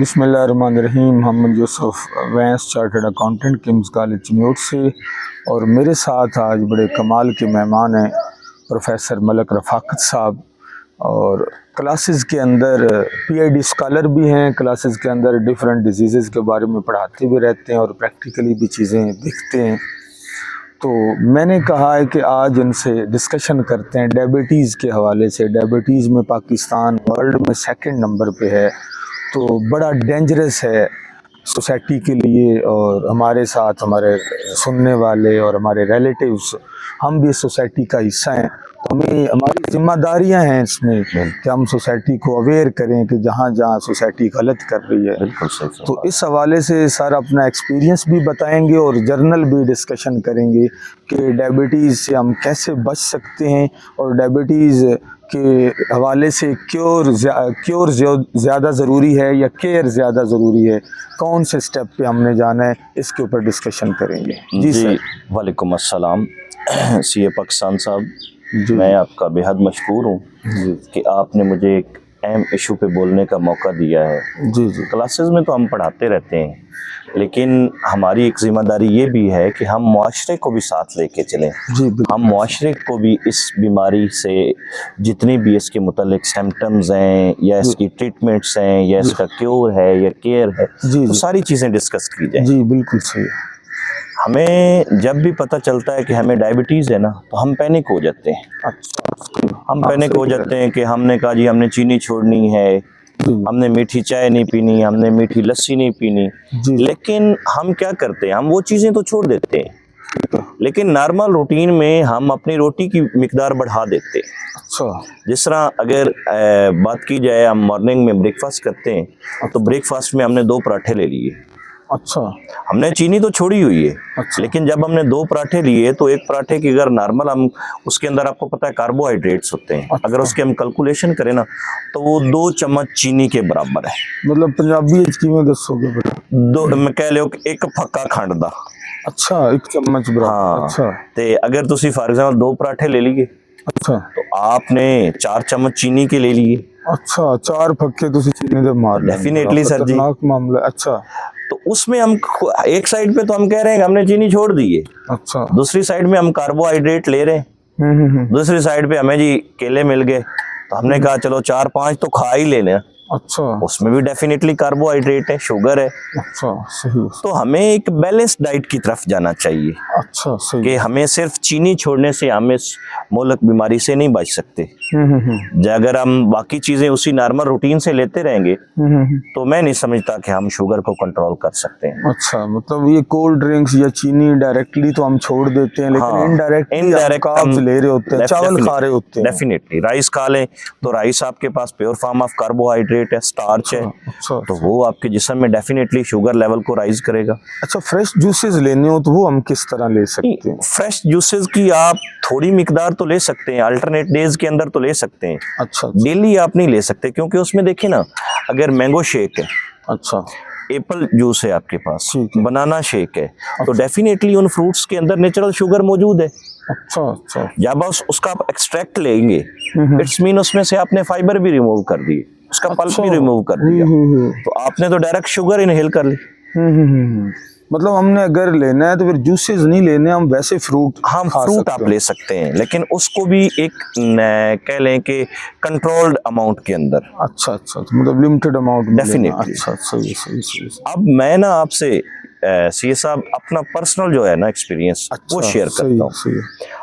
बिस्मिल्लाहिर्रहमानिर्रहीम। मोहम्मद यूसुफ, वैंस chartered accountant, King's College म्यूट से। और मेरे साथ आज बड़े कमाल के मेहमान हैं प्रोफेसर मलक रफ़ाकत साहब। और क्लासेस के अंदर पीएचडी स्कॉलर भी हैं, क्लासेस के अंदर डिफरेंट डिजीज़ के बारे में पढ़ाते भी रहते हैं और प्रैक्टिकली भी चीज़ें देखते हैं। तो मैंने कहा है कि आज इनसे डिस्कशन करते हैं डायबिटीज़ के हवाले से। डायबिटीज़ में पाकिस्तान वर्ल्ड में सेकंड नंबर पे है, तो बड़ा डेंजरस है सोसाइटी के लिए। और हमारे साथ हमारे सुनने वाले और हमारे रिलेटिव्स, हम भी सोसाइटी का हिस्सा हैं, तो हमें हमारी जिम्मेदारियां हैं इसमें कि हम सोसाइटी को अवेयर करें कि जहाँ जहाँ सोसाइटी गलत कर रही है। बिल्कुल सही। तो इस हवाले से सारा अपना एक्सपीरियंस भी बताएंगे और जर्नल भी डिस्कशन करेंगे कि डायबिटीज़ से हम कैसे बच सकते हैं और डायबिटीज़ के हवाले से क्योर ज़्यादा ज़रूरी है या केयर ज़्यादा ज़रूरी है, कौन से स्टेप पे हमने जाना है, इसके ऊपर डिस्कशन करेंगे। जी सर। वालेकुम अस्सलाम। सीए पाकिस्तान साहब, जी, मैं आपका बेहद मशकूर हूँ कि आपने मुझे एक अहम इशू पे बोलने का मौका दिया है। जी जी। क्लासेस में तो हम पढ़ाते रहते हैं, लेकिन हमारी एक ज़िम्मेदारी ये भी है कि हम मुआशरे को भी साथ लेके चलें। जी, हम मुआशरे को भी इस बीमारी से जितनी भी इसके मुतालिक सिम्टम्स हैं या इसकी ट्रीटमेंट्स हैं या इसका क्योर है या केयर है, तो सारी चीज़ें डिस्कस की जाएँ। जी बिल्कुल सही। हमें जब भी पता चलता है कि हमें डायबिटीज़ है ना, तो हम पैनिक हो जाते हैं। अच्छा, हम पैनिक हो जाते हैं कि हमने कहा जी हमने चीनी छोड़नी है, हमने मीठी चाय नहीं पीनी, हमने मीठी लस्सी नहीं पीनी। लेकिन हम क्या करते हैं, हम वो चीज़ें तो छोड़ देते हैं, लेकिन नॉर्मल रूटीन में हम अपनी रोटी की मिकदार बढ़ा देते हैं। अच्छा। जिस तरह अगर बात की जाए, हम मॉर्निंग में ब्रेकफास्ट करते हैं, तो ब्रेकफास्ट में हमने 2 पराठे ले लिए। अच्छा। हमने चीनी तो छोड़ी हुई है। अच्छा। लेकिन जब हमने 2 पराठे लिए, तो एक पराठे की अगर नॉर्मल हम उसके अंदर, आपको पता है कार्बोहाइड्रेट्स होते हैं। अच्छा। अगर उसके हम कैलकुलेशन करें ना, तो वो 2 चम्मच चीनी के बराबर है। मतलब पंजाबी में दसोगे बेटा? 2 मैं कह लो एक फक्का खंड दा। अच्छा, 1 चम्मच बराबर। हाँ। अच्छा। ते अगर तुसी फॉर एग्जांपल 2 पराठे ले लिए, अच्छा, तो आपने 4 चम्मच चीनी के ले लिए। अच्छा, 4 फक्के तुसी चीनी दे मार लेंगे। डेफिनेटली सर जी। खतरनाक मामला। अच्छा। तो उसमें हम एक साइड पे तो हम कह रहे हैं कि हमने चीनी छोड़ दी है, अच्छा। दूसरी साइड में हम कार्बोहाइड्रेट ले रहे हैं। दूसरी साइड पे हमें जी केले मिल गए, तो हमने कहा चलो 4-5 तो खा ही लेने। अच्छा। उसमें भी डेफिनेटली कार्बोहाइड्रेट है, शुगर है। अच्छा, सही। तो हमें एक बैलेंस डाइट की तरफ जाना चाहिए। अच्छा, सही। कि हमें सिर्फ चीनी छोड़ने से हम इस मोलक बीमारी से नहीं बच सकते। अगर हम बाकी चीजें उसी नॉर्मल रूटीन से लेते रहेंगे, तो मैं नहीं समझता कि हम शुगर को कंट्रोल कर सकते हैं। अच्छा, मतलब ये कोल्ड ड्रिंक्स या चीनी डायरेक्टली तो हम छोड़ देते हैं, लेकिन इनडायरेक्ट हम ले रहे होते हैं, चावल खा रहे होते हैं। डेफिनेटली राइस खा लें, तो राइस आपके पास प्योर फॉर्म ऑफ कार्बोहाइड्रेट है, स्टार्च है। अच्छा। तो वो आपके जिस्म में डेफिनेटली शुगर लेवल को राइज करेगा। अच्छा, फ्रेश जूसेस लेने हो तो वो हम किस तरह ले सकते हैं? फ्रेश जूसेस की आप थोड़ी मिकदार तो ले सकते हैं, अल्टरनेट डेज के अंदर तो ले सकते हैं। अच्छा। डेली आप नहीं ले सकते, क्योंकि उसमें देखिए ना, अगर मैंगो शेक है, अच्छा, एप्पल जूस है आपके पास, बनाना शेक है, तो डेफिनेटली उन फ्रूट्स के अंदर नेचुरल शुगर मौजूद है। अच्छा। अच्छा। जब उसका आप एक्सट्रैक्ट लेंगे, इट्स मीन उसमें से आपने फाइबर भी रिमूव कर दिए, उसका पल्प भी रिमूव कर दिया, तो आपने तो डायरेक्ट शुगर इनहेल कर ली। मतलब हमने अगर लेना है तो फिर जूसेस नहीं लेने, हम वैसे फ्रूट आप ले सकते हैं, लेकिन उसको भी एक कह लें कि कंट्रोल्ड अमाउंट के अंदर। अच्छा। अच्छा, तो मतलब लिमिटेड अमाउंट में। डेफिनेटली। अच्छा, सही। अब मैं ना आपसे सीए साहब अपना पर्सनल जो है ना एक्सपीरियंस, वो शेयर करता हूँ।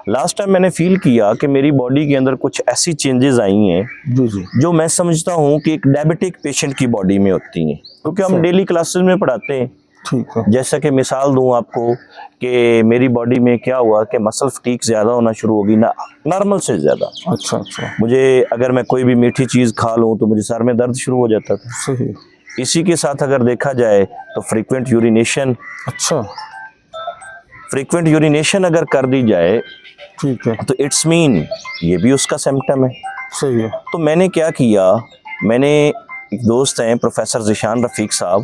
लास्ट टाइम मैंने फील किया कि मेरी बॉडी के अंदर कुछ ऐसी चेंजेस आई हैं जो मैं समझता हूँ कि एक डायबिटिक पेशेंट की बॉडी में होती हैं, क्योंकि हम डेली क्लासेस में पढ़ाते हैं। ठीक है। जैसा कि मिसाल दूं आपको कि मेरी बॉडी में क्या हुआ कि मसल फटीक ज़्यादा होना शुरू होगी ना, नॉर्मल से ज़्यादा। अच्छा। मुझे अगर मैं कोई भी मीठी चीज़ खा लूँ तो मुझे सर में दर्द शुरू हो जाता था। सही। इसी के साथ अगर देखा जाए तो फ्रीक्वेंट यूरिनेशन। अच्छा। फ्रीक्वेंट यूरिनेशन अगर कर दी जाए, ठीक है, तो इट्स मीन ये भी उसका सिम्टम है। सही है। तो मैंने क्या किया, मैंने एक दोस्त हैं प्रोफेसर ज़ीशान रफ़ीक साहब,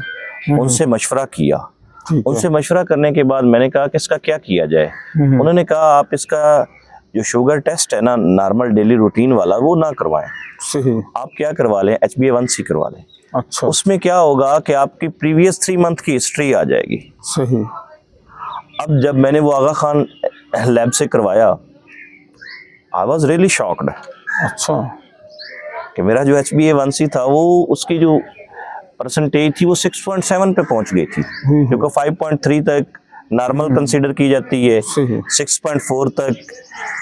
उनसे मशवरा किया। उनसे मशवरा करने के बाद मैंने कहा कि इसका क्या किया जाए। उन्होंने कहा आप इसका जो शुगर टेस्ट है ना, नॉर्मल डेली रूटीन वाला, वो ना करवाएं। सही। आप क्या करवा लें, HbA1c करवा लें। अच्छा, उसमें क्या होगा कि आपकी प्रीवियस 3 मंथ की हिस्ट्री आ जाएगी। सही। अब जब मैंने वो आगा खान लैब से करवाया, आई वॉज रियली शॉक्ड अच्छा, कि मेरा जो HbA1c था वो उसकी जो परसेंटेज थी वो 6.7 पे पहुंच गई थी, क्योंकि 5.3 तक नॉर्मल कंसीडर की जाती है, सही। 6.4 तक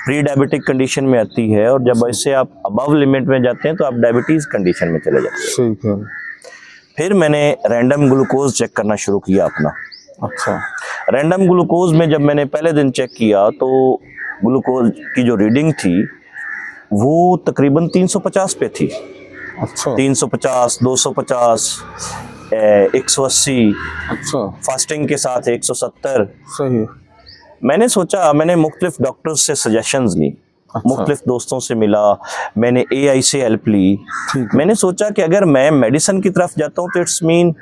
प्री डायबिटिक कंडीशन में आती है, और जब इससे आप अबव लिमिट में जाते हैं तो आप डायबिटीज कंडीशन में चले जाते हैं। सही कह रहे। फिर मैंने रैंडम ग्लूकोज चेक करना शुरू किया अपना। अच्छा, रैंडम ग्लूकोज में जब मैंने पहले दिन चेक किया तो ग्लूकोज की जो रीडिंग थी वो तकरीबन 350 पे थी। अच्छा, 350, 250, 180, अच्छा, फास्टिंग के साथ 170। सही। मैंने सोचा, मैंने मुख्तलिफ डॉक्टर्स से सजेशंस ली, अच्छा, मुख्तलिफ दोस्तों से मिला, मैंने AI से हेल्प ली। ठीक है। मैंने सोचा कि अगर मैं मेडिसिन की तरफ जाता हूँ तो इट्स मीन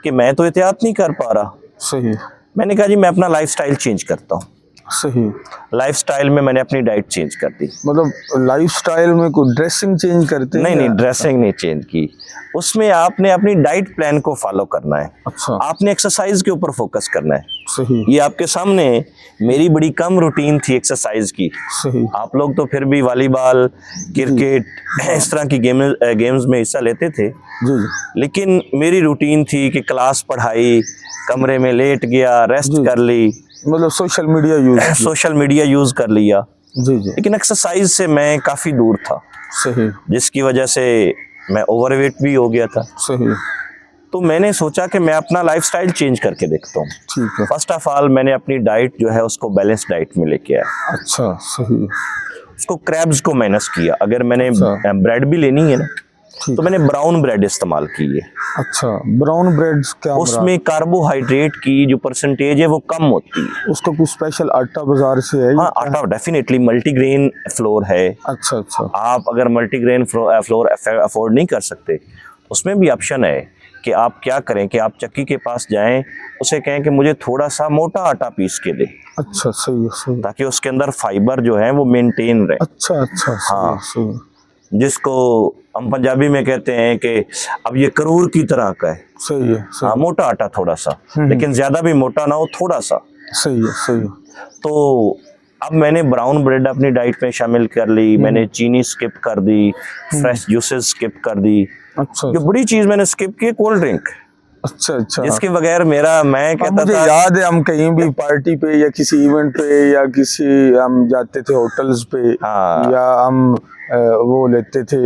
कि मैं तो एहतियात नहीं कर पा रहा। सही, मैंने कहा जी मैं अपना लाइफस्टाइल चेंज करता हूँ। सही। लाइफस्टाइल में मैंने अपनी डाइट चेंज कर दी। मतलब लाइफस्टाइल में कोई ड्रेसिंग चेंज करते हैं? नहीं, ड्रेसिंग नहीं चेंज की, उसमें आपने अपनी डाइट प्लान को फॉलो करना है। अच्छा, आपने एक्सरसाइज के ऊपर फोकस करना है। सही, ये आपके सामने मेरी बड़ी कम रूटीन थी एक्सरसाइज की। सही। आप लोग तो फिर भी वॉलीबॉल, क्रिकेट इस तरह की गेम्स में हिस्सा लेते थे, जी, जी, लेकिन मेरी रूटीन थी कि क्लास पढ़ाई, कमरे में लेट गया, रेस्ट जी। कर ली, मतलब social media use. Social media use कर लिया, जी, जी, लेकिन एक्सरसाइज से मैं काफी दूर था, सही, जिसकी वजह से मैं ओवरवेट भी हो गया था। सही, तो मैंने सोचा कि मैं अपना लाइफस्टाइल चेंज करके देखता हूँ। ठीक है। फर्स्ट ऑफ ऑल मैंने अपनी डाइट जो है उसको बैलेंस डाइट में लेके आया। अच्छा, सही, उसको क्रैब्स को माइनस किया। अगर मैंने अच्छा। ब्रेड भी लेनी है ना ठीक तो मैंने ब्राउन ब्रेड इस्तेमाल की है। अच्छा, ब्राउन ब्रेड क्या? उसमें कार्बोहाइड्रेट की जो परसेंटेज है वो कम होती है। उसका कुछ स्पेशल आटा बाजार से है? हाँ, आटा डेफिनेटली मल्टीग्रेन फ्लोर है। अच्छा, अच्छा, आप अगर मल्टीग्रेन फ्लोर अफोर्ड नहीं कर सकते, उसमें भी ऑप्शन है कि आप क्या करें कि आप चक्की के पास जाएं, उसे कहें कि मुझे थोड़ा सा मोटा आटा पीस के दे, अच्छा, सही है, सही। ताकि उसके अंदर फाइबर जो है वो मेंटेन रहे। अच्छा, अच्छा, हाँ, सही, सही, जिसको हम पंजाबी में कहते हैं कि अब ये करूर की तरह का है। सही है, हाँ, सही, मोटा आटा थोड़ा सा, लेकिन ज्यादा भी मोटा ना हो, थोड़ा सा। सही है, सही है। तो अब मैंने ब्राउन ब्रेड अपनी डाइट में शामिल कर ली, मैंने चीनी स्किप कर दी, फ्रेश जूसेस स्किप कर दी। अच्छा, जो बड़ी चीज मैंने स्किप की, कोल्ड ड्रिंक, अच्छा, अच्छा। जिसके बगैर मैं कहता मुझे था। याद है हम कहीं भी पार्टी पे या किसी इवेंट पे या किसी हम जाते थे होटल्स पे, हाँ। या हम वो लेते थे,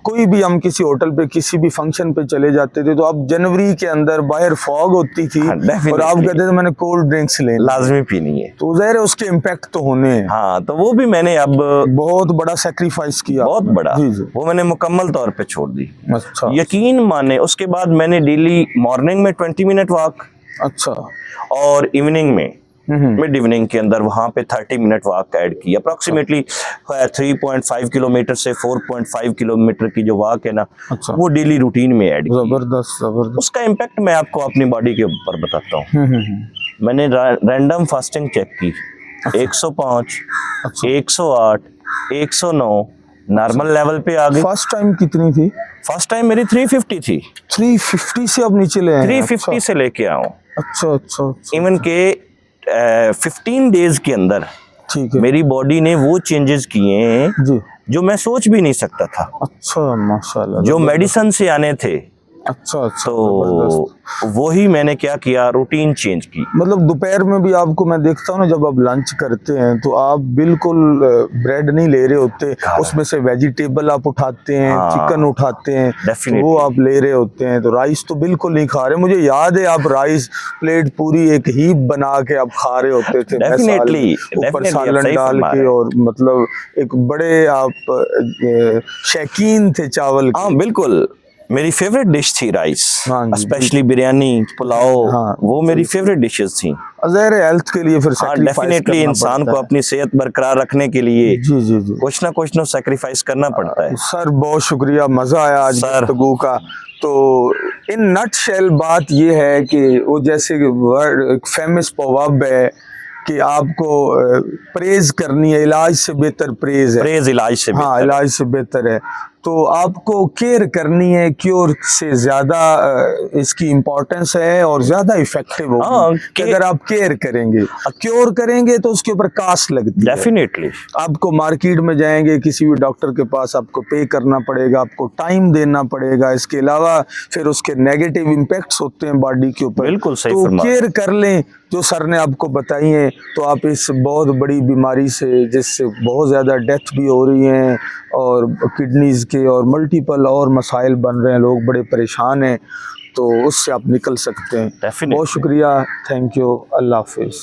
कोई भी हम किसी होटल पे किसी भी फंक्शन पे चले जाते थे, तो अब जनवरी के अंदर बाहर फॉग होती थी, हाँ, और आप कहते थे मैंने कोल्ड ड्रिंक्स लेनी, लाजमी पीनी है। तो ज़ाहिर है उसके इम्पैक्ट तो होने हैं। हाँ, तो वो भी मैंने अब बहुत बड़ा सेक्रीफाइस किया, बहुत बड़ा, जी, जी। वो मैंने मुकम्मल तौर पे छोड़ दी। अच्छा, यकीन माने, उसके बाद मैंने डेली मॉर्निंग में 20 मिनट वॉक, अच्छा, और इवनिंग में मिड इवनिंग के अंदर वहां पे 30 मिनट वॉक ऐड की। अप्रोक्सीमेटली 3.5 किलोमीटर से 4.5 किलोमीटर की जो वॉक है ना, अच्छा, वो डेली रूटीन में ऐड की। जबरदस्त, जबरदस्त। उसका इम्पैक्ट मैं आपको अपनी बॉडी के ऊपर बताता हूँ। मैंने रैंडम फास्टिंग चेक की, 105, अच्छा, 108, 109 नॉर्मल लेवल पे आ गई। फर्स्ट टाइम कितनी थी? फर्स्ट टाइम मेरी 350 थी। 350 से अब नीचे ले आए हैं? 350 से लेके आऊँ। अच्छा, अच्छा, अच्छा, इवन के 15 डेज के अंदर ठीक है, मेरी बॉडी ने वो चेंजेस किए हैं जी। जो मैं सोच भी नहीं सकता था, अच्छा, माशाल्लाह, जो जबरदस्त। मेडिसिन से आने थे। अच्छा, अच्छा, तो वही मैंने क्या किया, रूटीन चेंज की। मतलब दोपहर में भी आपको मैं देखता हूँ ना, जब आप लंच करते हैं तो आप बिल्कुल ब्रेड नहीं ले रहे होते, उसमें से वेजिटेबल आप उठाते हैं, हाँ, चिकन उठाते हैं, तो definitely। वो आप ले रहे होते हैं। तो राइस तो बिल्कुल नहीं खा रहे। मुझे याद है आप राइस प्लेट पूरी एक हीप बना के आप खा रहे होते थे, Definitely, ऊपर definitely, आप सालन सही डाल फरमा के, रहे हैं। और मतलब एक बड़े आप शौकीन थे चावल के। हाँ, बिल्कुल, मेरी फेवरेट डिश थी राइस, हाँ जी, स्पेशली बिरयानी, पुलाव, हाँ, वो मेरी फेवरेट डिशेस थी। ज़ाहिर है हेल्थ के लिए फिर हाँ, सैक्रिफाइस डेफिनेटली करना इंसान पड़ता को है। अपनी सेहत बरकरार रखने के लिए जी, जी, जी। कुछ ना सैक्रिफाइस करना पड़ता है। सर बहुत शुक्रिया, मज़ा आया आज सर। गुफ्तगू का। तो इन नटशेल बात ये है कि वो जैसे वर्ड फेमस प्रोवर्ब है कि आपको प्रेज करनी है, इलाज से बेहतर प्रेज है। परहेज इलाज से हाँ, बेहतर है। इलाज से बेहतर है। तो आपको केयर करनी है, क्योर से ज़्यादा इसकी इम्पोर्टेंस है और ज़्यादा इफेक्टिव होगी कि अगर आप केयर करेंगे। क्योर करेंगे तो उसके ऊपर कास्ट लगती है। डेफिनेटली आपको मार्केट में जाएंगे, किसी भी डॉक्टर के पास आपको पे करना पड़ेगा, आपको टाइम देना पड़ेगा, इसके अलावा फिर उसके नेगेटिव इम्पैक्ट्स होते हैं बॉडी के ऊपर। बिल्कुल सही तो फरमा। केयर कर लें जो सर ने आपको बताई है, तो आप इस बहुत बड़ी बीमारी से, जिससे बहुत ज़्यादा डेथ भी हो रही हैं और किडनीज़ के और मल्टीपल और मसाइल बन रहे हैं, लोग बड़े परेशान हैं, तो उससे आप निकल सकते हैं। Definitely. बहुत शुक्रिया, थैंक यू, अल्लाह हाफिज़।